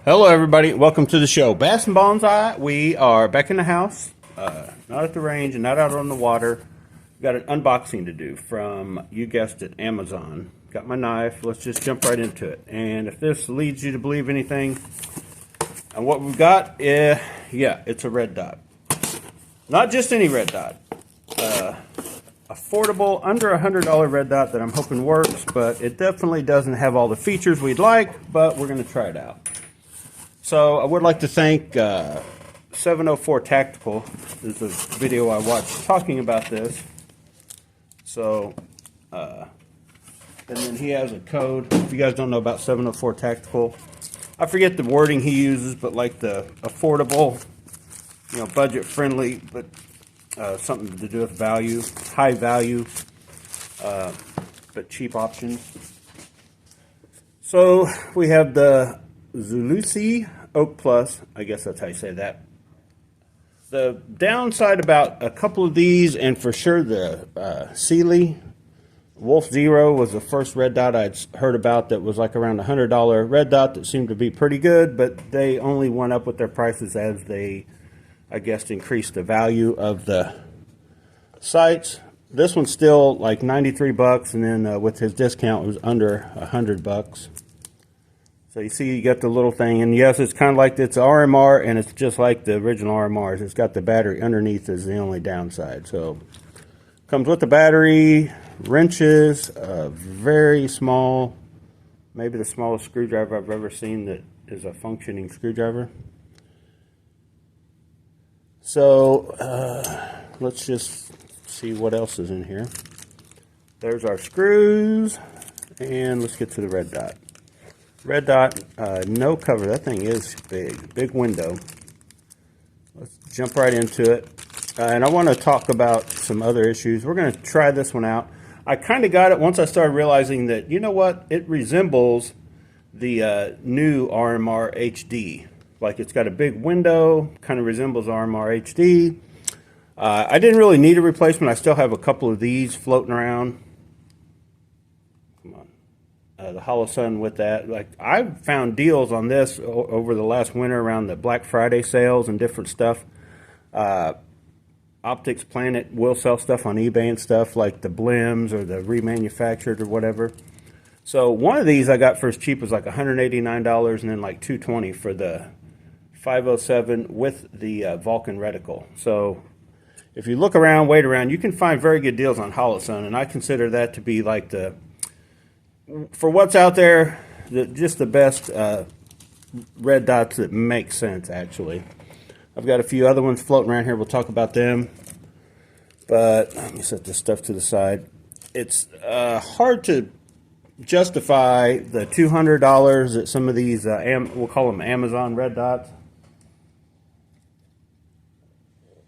Hello everybody, welcome to the show. Bass and Bonsai, we are back in the house, not at the range and not out on the water. We've got an unboxing to do from, you guessed it, Amazon. Got my knife, let's just jump right into it. And if this leads you to believe anything, and what we've got, yeah, it's a red dot. Not just any red dot. Affordable, under $100 red dot that I'm hoping works, but it definitely doesn't have all the features we'd like, but we're going to try it out. So I would like to thank 704 Tactical. There's a video I watched talking about this. So, and then he has a code. If you guys don't know about 704 Tactical, I forget the wording he uses, but like the affordable, you know, budget friendly, but something to do with value, high value, but cheap options. So we have the Zulisy Oak Plus, I guess that's how you say that. The downside about a couple of these, and for sure the Zuli Wolf Zero was the first red dot I'd heard about that was like around $100 red dot that seemed to be pretty good, but they only went up with their prices as they, I guess, increased the value of the sights. This one's still like 93 bucks, and then with his discount it was under 100 bucks. So you see you got the little thing, and yes, it's kind of like it's RMR, and it's just like the original RMRs. It's got the battery underneath is the only downside. So comes with the battery, wrenches, very small, maybe the smallest screwdriver I've ever seen that is a functioning screwdriver. So let's just see what else is in here. There's our screws, and let's get to the red dot. Red dot, no cover. That thing is big window. Let's jump right into it. And I want to talk about some other issues. We're going to try this one out. I kind of got it once I started realizing that, you know what, it resembles the new RMR HD. Like it's got a big window, kind of resembles RMR HD. I didn't really need a replacement. I still have a couple of these floating around. Come on. The holosun with that. Like I found deals on this over the last winter around the Black Friday sales and different stuff. Optics Planet will sell stuff on eBay and stuff like the blims or the remanufactured or whatever. So one of these I got for as cheap as like $189 and then like $220 for the 507 with the Vulcan Reticle. So if you look around, wait around, you can find very good deals on holosun, and I consider that to be like the, for what's out there, just the best red dots that make sense, actually. I've got a few other ones floating around here. We'll talk about them. But let me set this stuff to the side. It's hard to justify the $200 that some of these, we'll call them Amazon red dots.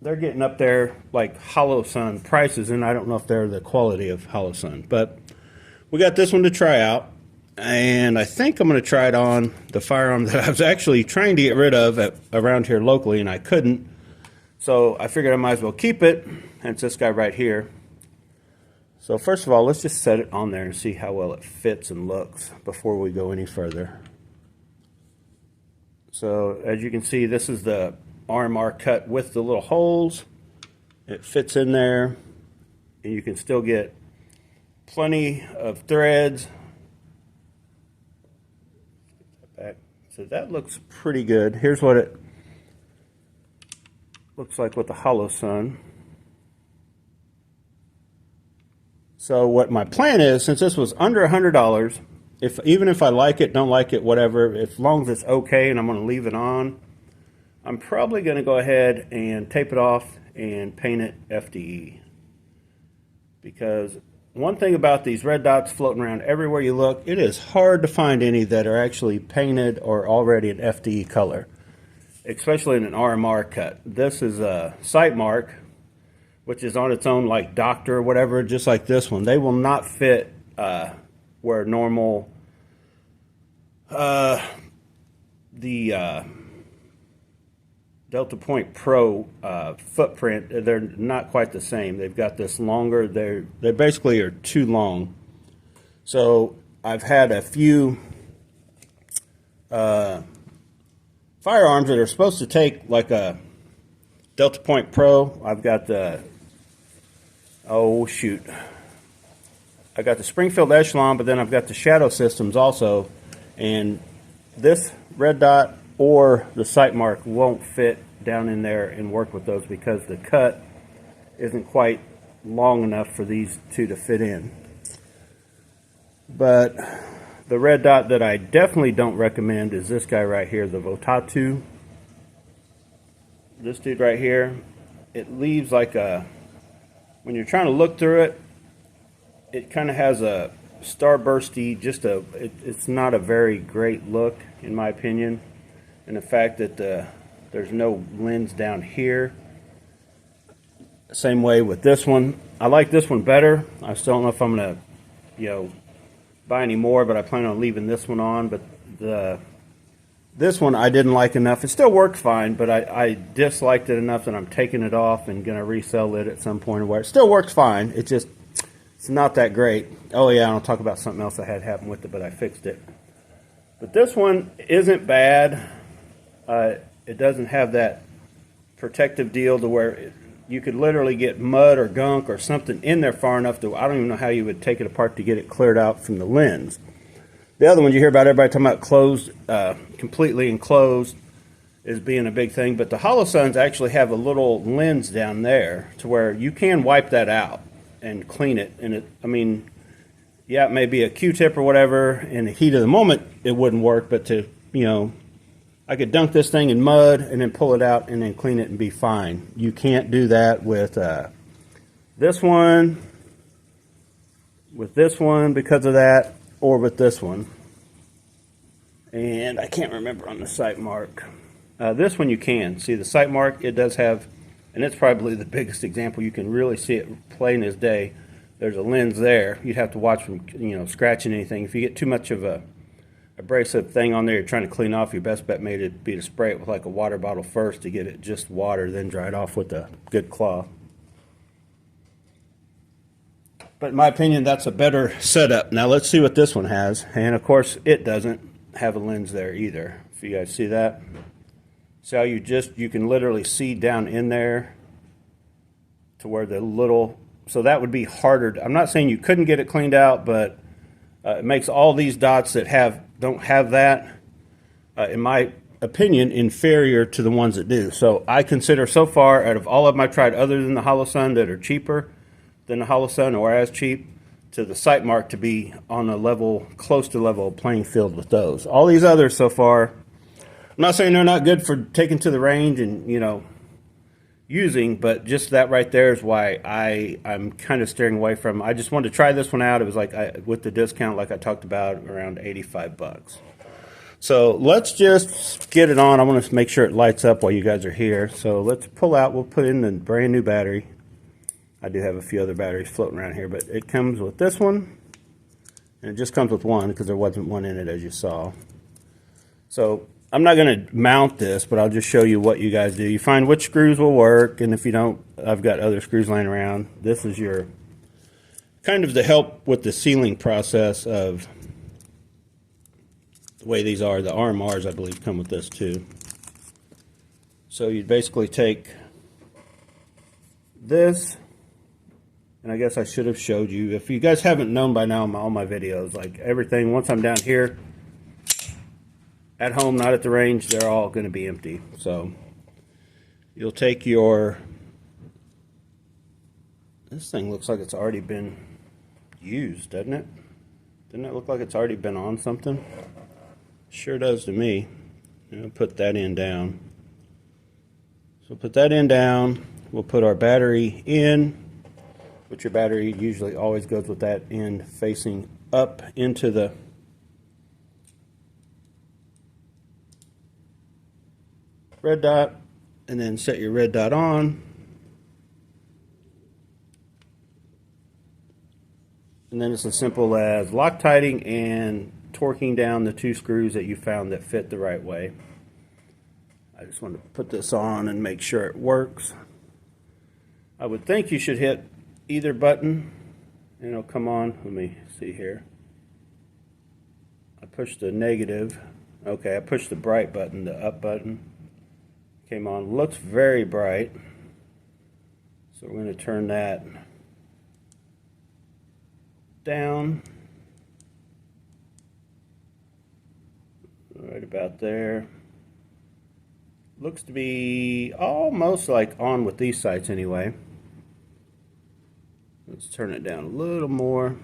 They're getting up there like holosun prices, and I don't know if they're the quality of holosun. But we got this one to try out, and I think I'm going to try it on the firearm that I was actually trying to get rid of around here locally, and I couldn't. So I figured I might as well keep it, and it's this guy right here. So first of all, let's just set it on there and see how well it fits and looks before we go any further. So as you can see, this is the RMR cut with the little holes. It fits in there, and you can still get plenty of threads. So that looks pretty good. Here's what it looks like with the holosun. So what my plan is, since this was under $100, even if I like it, don't like it, whatever, as long as it's okay and I'm going to leave it on, I'm probably going to go ahead and tape it off and paint it FDE. Because one thing about these red dots floating around everywhere you look, it is hard to find any that are actually painted or already an FDE color, especially in an RMR cut. This is a sight mark, which is on its own like doctor or whatever, just like this one. They will not fit where normal, the Delta Point Pro footprint, they're not quite the same. They've got this longer, they basically are too long. So I've had a few firearms that are supposed to take like a Delta Point Pro. I've got the, oh shoot, I got the Springfield Echelon, but then I've got the Shadow Systems also, and this red dot or the sight mark won't fit down in there and work with those because the cut isn't quite long enough for these two to fit in. But the red dot that I definitely don't recommend is this guy right here, the Votatu. This dude right here, it leaves like a, when you're trying to look through it, it kind of has a starbursty, just a, it's not a very great look in my opinion. And the fact that there's no lens down here. Same way with this one. I like this one better. I still don't know if I'm gonna, buy any more, but I plan on leaving this one on. But this one I didn't like enough. It still worked fine, but I disliked it enough that I'm taking it off and gonna resell it at some point. Where it still works fine. It's not that great. Oh yeah, I'll talk about something else that had happened with it, but I fixed it. But this one isn't bad. It doesn't have that protective deal to where you could literally get mud or gunk or something in there far enough to, I don't even know how you would take it apart to get it cleared out from the lens. The other ones you hear about everybody talking about closed, completely enclosed as being a big thing, but the holosuns actually have a little lens down there to where you can wipe that out and clean it. And it, I mean, yeah, it may be a Q-tip or whatever. In the heat of the moment, it wouldn't work, but to, I could dunk this thing in mud and then pull it out and then clean it and be fine. You can't do that with this one because of that, or with this one. And I can't remember on the sight mark. This one you can. See the sight mark, it does have, and it's probably the biggest example. You can really see it plain as day. There's a lens there. You'd have to watch from, scratching anything. If you get too much of a abrasive thing on there you're trying to clean off, your best bet may be to spray it with like a water bottle first to get it just water, then dry it off with a good cloth. But in my opinion, that's a better setup. Now let's see what this one has. And of course, it doesn't have a lens there either. If you guys see that. See how you can literally see down in there to where the little, so that would be harder. I'm not saying you couldn't get it cleaned out, but it makes all these dots that don't have that, in my opinion, inferior to the ones that do. So I consider so far, out of all of them I've tried other than the holosun that are cheaper than the holosun or as cheap, to the sight mark to be on a level, close to level playing field with those. All these others so far, I'm not saying they're not good for taking to the range and, using, but just that right there is why I'm kind of steering away from. I just wanted to try this one out. It was like, with the discount, like I talked about, around 85 bucks. So let's just get it on. I want to make sure it lights up while you guys are here. So let's pull out, we'll put in the brand new battery. I do have a few other batteries floating around here, but it comes with this one, and it just comes with one because there wasn't one in it, as you saw. So I'm not going to mount this, but I'll just show you what you guys do. You find which screws will work, and if you don't, I've got other screws laying around. This is your kind of the help with the sealing process of the way these are. The RMRs, I believe, come with this too. So you'd basically take this, and I guess I should have showed you. If you guys haven't known by now in all my videos, like everything, once I'm down here, at home, not at the range, they're all going to be empty. So you'll take your, this thing looks like it's already been used, doesn't it? Doesn't it look like it's already been on something? Sure does to me. Put that end down. So put that end down. We'll put our battery in, which your battery usually always goes with that end facing up into the red dot, and then set your red dot on. And then it's as simple as Loctiting and torquing down the two screws that you found that fit the right way. I just want to put this on and make sure it works. I would think you should hit either button and it'll come on. Let me see here. I pushed the negative Okay, I pushed the bright button, the up button. Came on. Looks very bright. So we're going to turn that down. Right about there. Looks to be almost like on with these sights anyway. Let's turn it down a little more.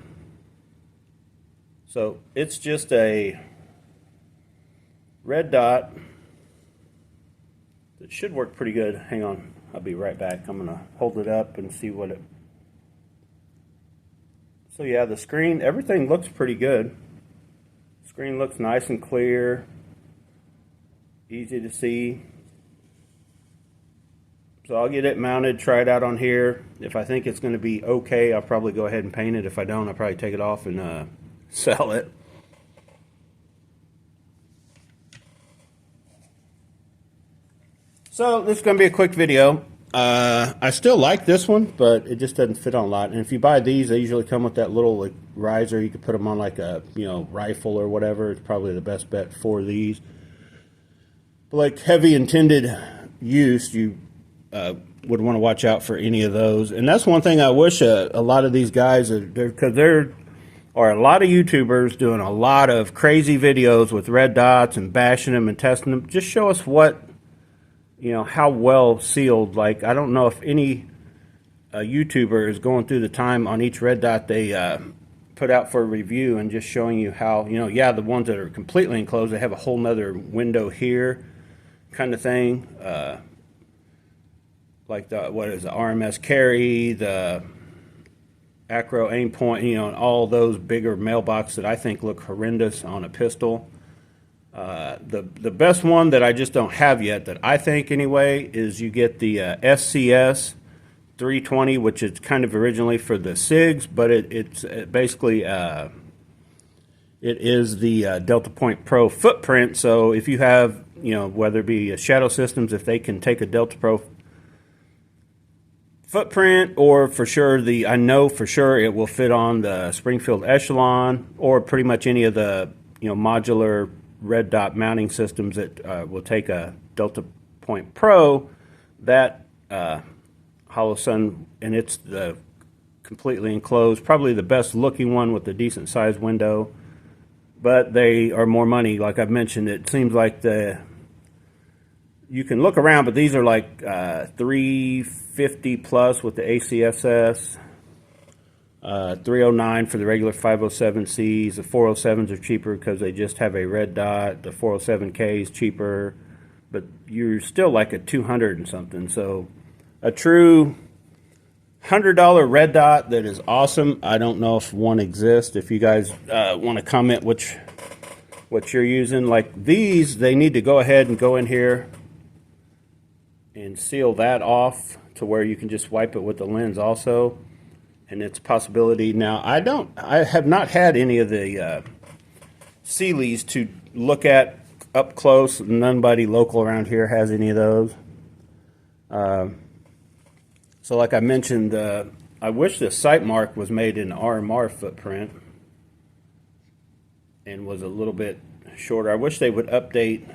So it's just a red dot that should work pretty good. Hang on, I'll be right back. I'm gonna hold it up and see what it. So yeah, the screen, everything looks pretty good. Screen looks nice and clear, easy to see. So I'll get it mounted, try it out on here. If I think it's going to be okay, I'll probably go ahead and paint it. If I don't, I'll probably take it off and sell it. So this is going to be a quick video. I still like this one, but it just doesn't fit on a lot. And if you buy these, they usually come with that little like riser. You could put them on like a rifle or whatever. It's probably the best bet for these. But like heavy intended use, you would want to watch out for any of those. And that's one thing I wish a lot of these guys, because there are a lot of YouTubers doing a lot of crazy videos with red dots and bashing them and testing them. Just show us what, how well sealed. Like, I don't know if any YouTuber is going through the time on each red dot they put out for a review and just showing you how, yeah, the ones that are completely enclosed, they have a whole nother window here kind of thing. Like the RMS carry, the acro aim point, and all those bigger mailboxes that I think look horrendous on a pistol. The best one that I just don't have yet, that I think anyway, is you get the SCS 320, which is kind of originally for the SIGs, but it's basically it is the Delta Point Pro footprint. So if you have, whether it be Shadow Systems, if they can take a Delta Pro footprint, or for sure I know for sure it will fit on the Springfield Echelon, or pretty much any of the modular red dot mounting systems that will take a Delta Point Pro, that holosun, and it's the completely enclosed, probably the best looking one with a decent sized window, but they are more money. Like I've mentioned, it seems like you can look around, but these are like $350 plus with the ACSS, $309 for the regular 507Cs. The 407s are cheaper because they just have a red dot. The 407K is cheaper, but you're still like a $200 and something. So a true $100 red dot that is awesome. I don't know if one exists. If you guys want to comment what you're using, like these, they need to go ahead and go in here and seal that off to where you can just wipe it with the lens also, and it's a possibility. Now I have not had any of the Sealies to look at up close. Nobody local around here has any of those. So like I mentioned, I wish the sight mark was made in RMR footprint and was a little bit shorter. I wish they would update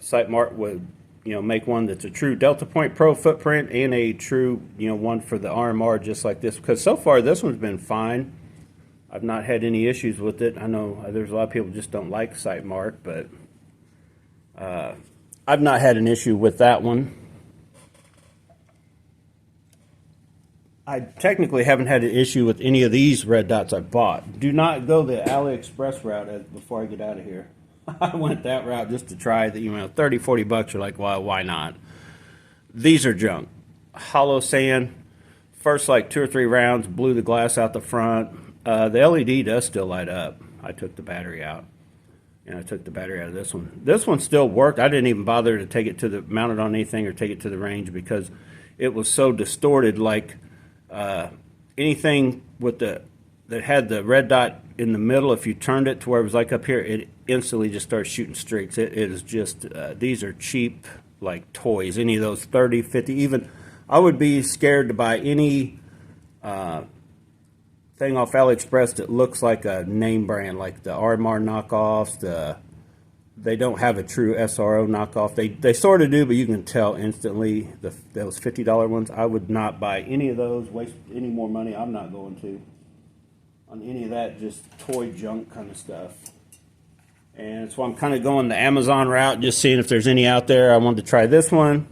sight mark would make one that's a true Delta Point Pro footprint and a true one for the RMR, just like this, because so far this one's been fine. I've not had any issues with it. I know there's a lot of people just don't like sight mark, but I've not had an issue with that one. I technically haven't had an issue with any of these red dots I've bought. Do not go the AliExpress route before I get out of here. I went that route just to try the, $30-40. You're like, well, why not? These are junk. Hollow sand. First, like 2 or 3 rounds, blew the glass out the front. The LED does still light up. I took the battery out, and I took the battery out of this one. This one still worked. I didn't even bother to take it to mount it on anything or take it to the range because it was so distorted. Like anything with that had the red dot in the middle, if you turned it to where it was like up here, it instantly just starts shooting streaks. It is just, these are cheap like toys. Any of those 30, 50, even, I would be scared to buy anything thing off AliExpress that looks like a name brand, like the RMR knockoffs. They don't have a true SRO knockoff. They sort of do, but you can tell instantly. Those $50 ones, I would not buy any of those. Waste any more money. I'm not going to on any of that. Just toy junk kind of stuff. And so I'm kind of going the Amazon route, just seeing if there's any out there. I wanted to try this one.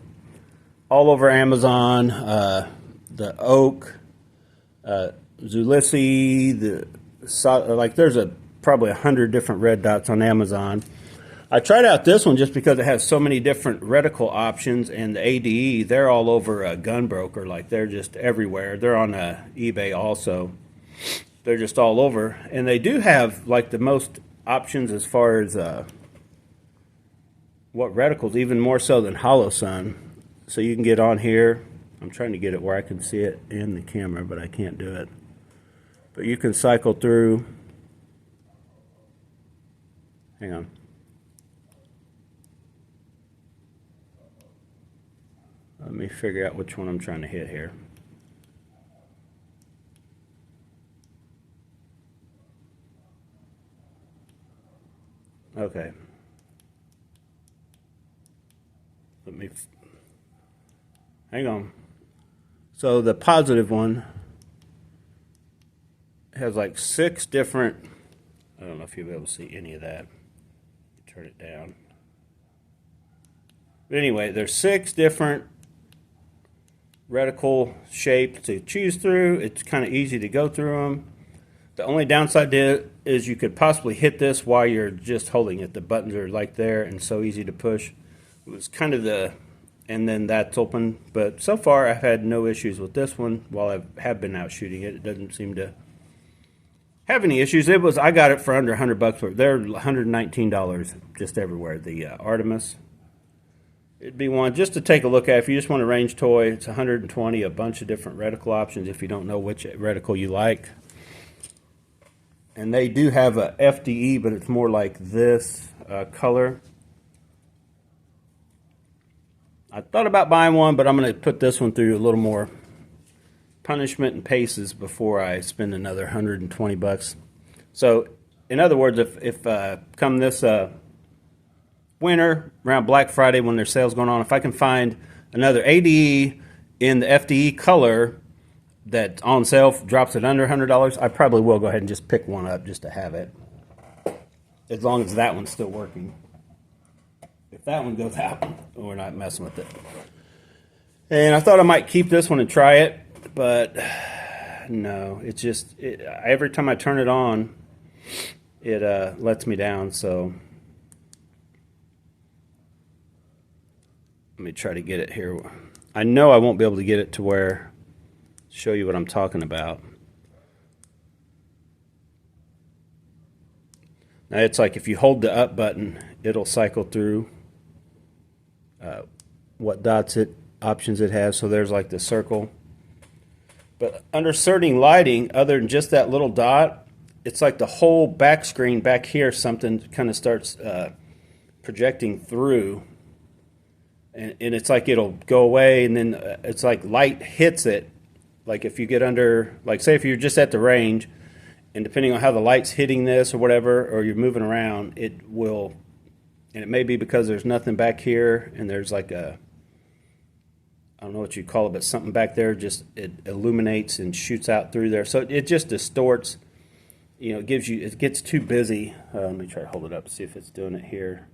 All over Amazon, the oak, Zulisy, like there's probably 100 different red dots on Amazon. I tried out this one just because it has so many different reticle options, and the ADE, they're all over Gunbroker, like they're just everywhere. They're on eBay also. They're just all over, and they do have like the most options as far as what reticles, even more so than holosun. So you can get on here. I'm trying to get it where I can see it in the camera, but I can't do it. But you can cycle through. Hang on. Let me figure out which one I'm trying to hit here. Okay. Let me... Hang on. So the positive one has like 6 different... I don't know if you'll be able to see any of that. Turn it down. But anyway, there's 6 different reticle shapes to choose through. It's kind of easy to go through them. The only downside to it is you could possibly hit this while you're just holding it. The buttons are like there and so easy to push. It was kind of the... And then that's open. But so far I've had no issues with this one while I have been out shooting it. It doesn't seem to have any issues. I got it for under $100. They're $119 just everywhere. The Artemis. It'd be one just to take a look at if you just want a range toy. It's $120, a bunch of different reticle options if you don't know which reticle you like. And they do have a FDE, but it's more like this color. I thought about buying one, but I'm going to put this one through a little more punishment and paces before I spend another $120. So, in other words, if come this winter, around Black Friday when there's sales going on, if I can find another ADE in the FDE color that on sale drops it under $100, I probably will go ahead and just pick one up just to have it, as long as that one's still working. If that one goes out, we're not messing with it. And I thought I might keep this one and try it, but no, it's just every time I turn it on, it lets me down. So let me try to get it here. I know I won't be able to get it to where show you what I'm talking about. Now it's like if you hold the up button, it'll cycle through what options it has. So there's like the circle. But under certain lighting, other than just that little dot, it's like the whole back screen back here, something kind of starts projecting through. And it's like it'll go away, and then it's like light hits it. Like if you get under, like say if you're just at the range, and depending on how the light's hitting this or whatever, or you're moving around, it will, and it may be because there's nothing back here, and there's like a, I don't know what you call it, but something back there, just it illuminates and shoots out through there. So it just distorts, you know, it gets too busy. Let me try to hold it up, see if it's doing it here.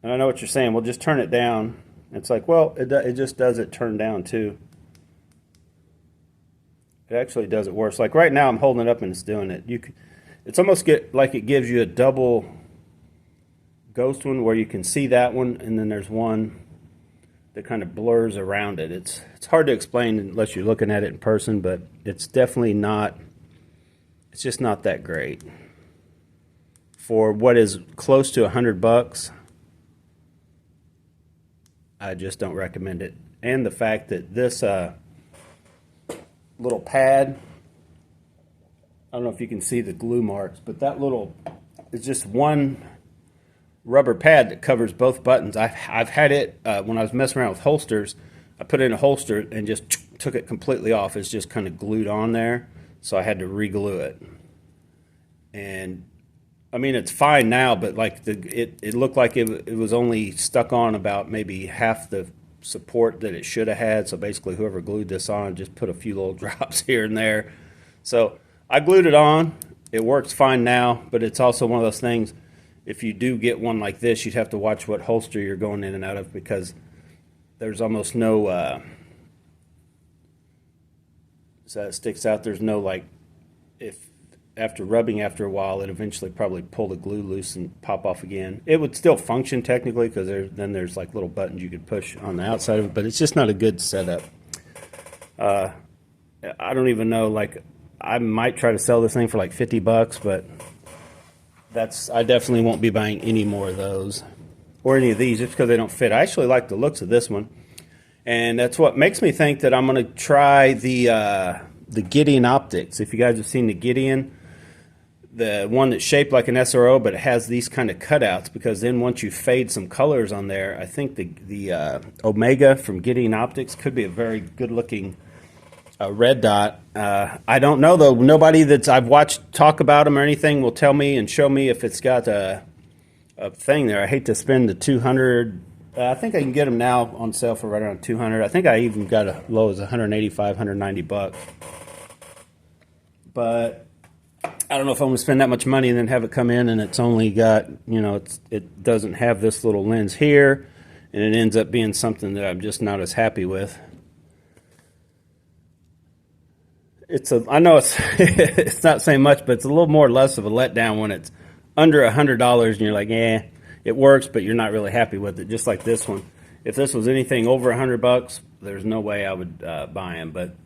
And I know what you're saying, well, just turn it down. It's like, well, it just does it turn down too. It actually does it worse. Like right now I'm holding it up and it's doing it. It's almost like it gives you a double ghost one where you can see that one, and then there's one that kind of blurs around it. It's hard to explain unless you're looking at it in person, but it's definitely not, it's just not that great. For what is close to $100, I just don't recommend it. And the fact that this little pad, I don't know if you can see the glue marks, but that little is just one rubber pad that covers both buttons. I've had it when I was messing around with holsters. I put it in a holster and just took it completely off. It's just kind of glued on there, so I had to re-glue it. And I mean, it's fine now, but like it looked like it was only stuck on about maybe half the support that it should have had. So basically, whoever glued this on just put a few little drops here and there. So I glued it on. It works fine now, but it's also one of those things. If you do get one like this, you'd have to watch what holster you're going in and out of, because there's almost no so it sticks out. There's no, like, if after rubbing after a while, it eventually probably pull the glue loose and pop off again. It would still function technically, because there's like little buttons you could push on the outside of it, but it's just not a good setup. I don't even know, like, I might try to sell this thing for like $50, but I definitely won't be buying any more of those or any of these just because they don't fit. I actually like the looks of this one, and that's what makes me think that I'm going to try the Gideon optics. If you guys have seen the Gideon, the one that's shaped like an SRO, but it has these kind of cutouts, because then once you fade some colors on there, I think the Omega from Gideon Optics could be a very good looking red dot. I don't know though. Nobody that I've watched talk about them or anything will tell me and show me if it's got a thing there. I hate to spend the $200. I think I can get them now on sale for right around $200. I think I even got as low as $185, $190. But I don't know if I'm going to spend that much money and then have it come in and it's only got, it doesn't have this little lens here, and it ends up being something that I'm just not as happy with. I know it's it's not saying much, but it's a little more or less of a letdown when it's under $100 and you're like, it works, but you're not really happy with it. Just like this one. If this was anything over $100, there's no way I would buy them. But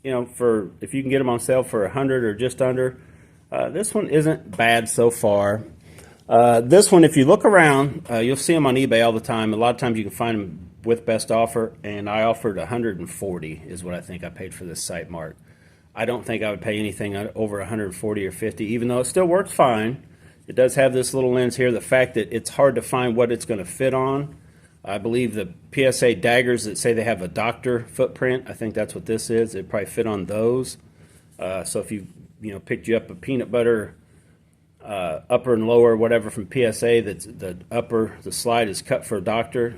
if you can get them on sale for $100 or just under, this one isn't bad so far. This one, if you look around, you'll see them on eBay all the time. A lot of times you can find them with best offer, and I offered $140 is what I think I paid for this sight mark. I don't think I would pay anything over $140 or $50, even though it still works fine. It does have this little lens here. The fact that it's hard to find what it's going to fit on. I believe the PSA daggers that say they have a doctor footprint, I think that's what this is. It probably fit on those. So if you picked you up a peanut butter upper and lower, whatever from PSA, that's the slide is cut for a doctor.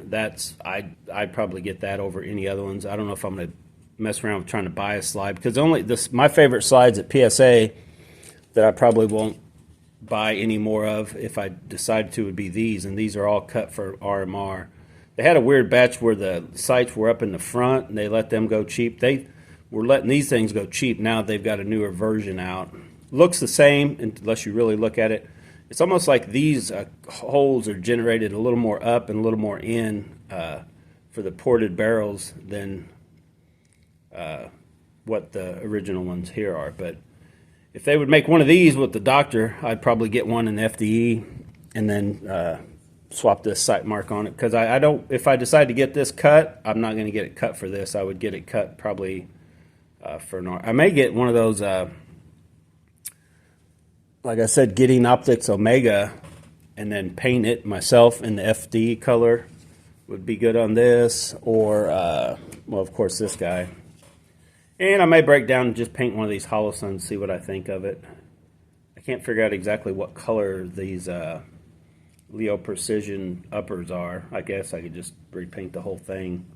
I'd probably get that over any other ones. I don't know if I'm going to mess around with trying to buy a slide, because my favorite slides at PSA that I probably won't buy any more of if I decide to would be these, and these are all cut for RMR. They had a weird batch where the sights were up in the front and they let them go cheap. They were letting these things go cheap. Now they've got a newer version out. Looks the same unless you really look at it. It's almost like these holes are generated a little more up and a little more in for the ported barrels than what the original ones here are. But if they would make one of these with the doctor, I'd probably get one in the FDE and then swap this sight mark on it, because I don't. If I decide to get this cut, I'm not going to get it cut for this. I would get it cut probably for an. I may get one of those. Like I said, Gideon Optics Omega, and then paint it myself in the FD color would be good on this, or well, of course, this guy. And I may break down and just paint one of these holosuns, see what I think of it. I can't figure out exactly what color these Leo Precision uppers are. I guess I could just repaint the whole thing.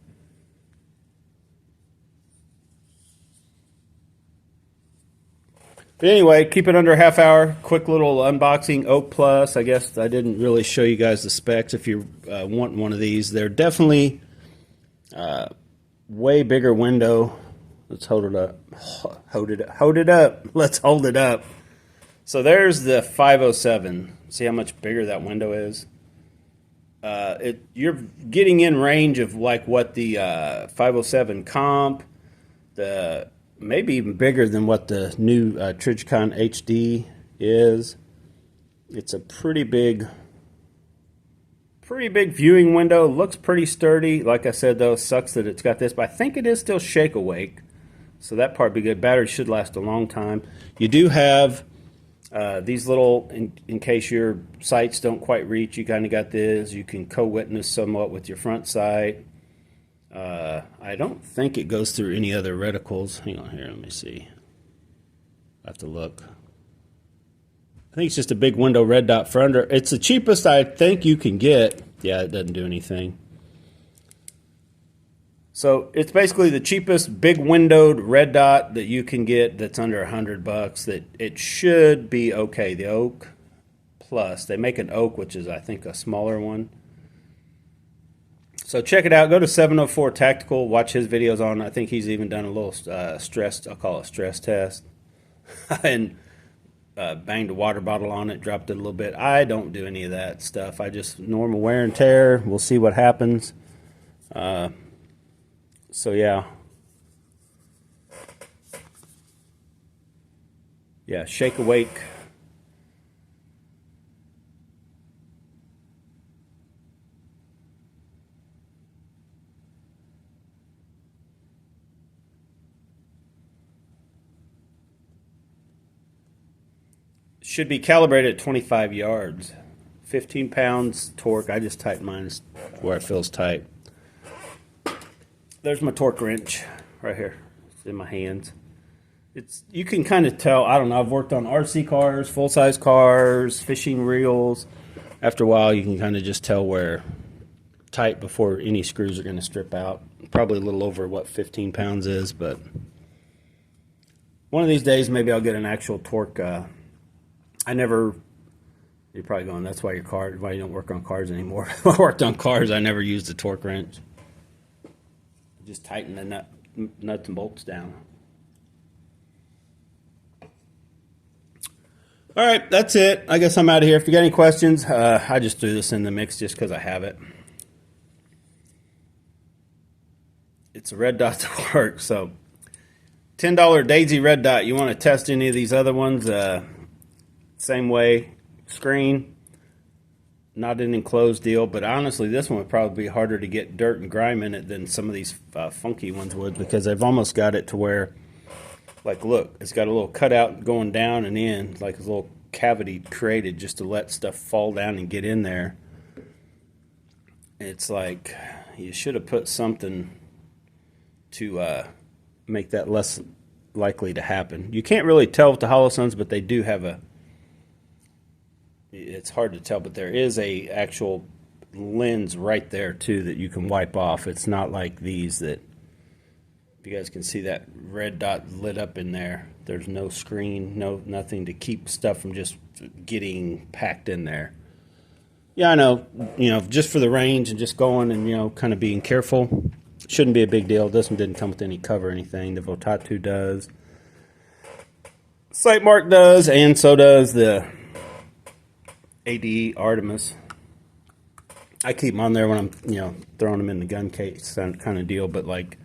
But anyway, keep it under a half hour. Quick little unboxing. Oak Plus. I guess I didn't really show you guys the specs if you want one of these. They're definitely way bigger window. Let's hold it up. Hold it up. Let's hold it up. So there's the 507. See how much bigger that window is? You're getting in range of like what the 507 comp, maybe even bigger than what the new Trijicon HD is. It's a pretty big viewing window. Looks pretty sturdy. Like I said, though, sucks that it's got this, but I think it is still shake awake. So that part would be good. Battery should last a long time. You do have these little, in case your sights don't quite reach, you kind of got this. You can co-witness somewhat with your front sight. I don't think it goes through any other reticles. Hang on here, let me see. I have to look. I think it's just a big window red dot for under. It's the cheapest I think you can get. Yeah, it doesn't do anything. So it's basically the cheapest big windowed red dot that you can get that's under $100. That it should be okay. The Oak Plus. They make an Oak, which is I think a smaller one. So check it out. Go to 704 Tactical. Watch his videos on. I think he's even done a little stress. I'll call it stress test. And banged a water bottle on it, dropped it a little bit. I don't do any of that stuff. I just normal wear and tear. We'll see what happens. So yeah. Yeah, shake awake. Should be calibrated at 25 yards. 15 pounds torque. I just tighten mine where it feels tight. There's my torque wrench right here. It's in my hands. You can kind of tell. I don't know. I've worked on RC cars, full-size cars, fishing reels. After a while, you can kind of just tell where tight before any screws are going to strip out. Probably a little over what 15 pounds is, but one of these days maybe I'll get an actual torque. You're probably going, that's why why you don't work on cars anymore. When I worked on cars, I never used a torque wrench. Just tighten the nuts and bolts down. All right, that's it. I guess I'm out of here. If you got any questions, I just threw this in the mix just because I have it. It's a red dot to work, so $10 Daisy red dot. You want to test any of these other ones? Same way, screen, not an enclosed deal, but honestly this one would probably be harder to get dirt and grime in it than some of these funky ones would, because they've almost got it to where, like, look, it's got a little cutout going down and in, like a little cavity created just to let stuff fall down and get in there. It's like you should have put something to make that less likely to happen. You can't really tell with the holosuns, but they do have it's hard to tell, but there is a actual lens right there too that you can wipe off. It's not like these that, if you guys can see that red dot lit up in there, there's no screen, nothing to keep stuff from just getting packed in there. Yeah, I know, just for the range and just going and, kind of being careful, shouldn't be a big deal. This one didn't come with any cover or anything. The Votatu does. Sight Mark does, and so does the ADE Artemis. I keep them on there when I'm, throwing them in the gun case kind of deal, but like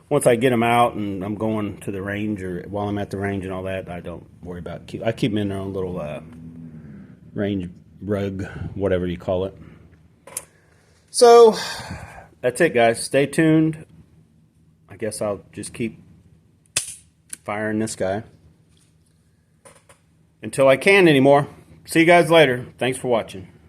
once I get them out and I'm going to the range or while I'm at the range and all that, I don't worry about I keep them in their own little range rug, whatever you call it. So that's it, guys. Stay tuned. I guess I'll just keep firing this guy until I can anymore. See you guys later. Thanks for watching.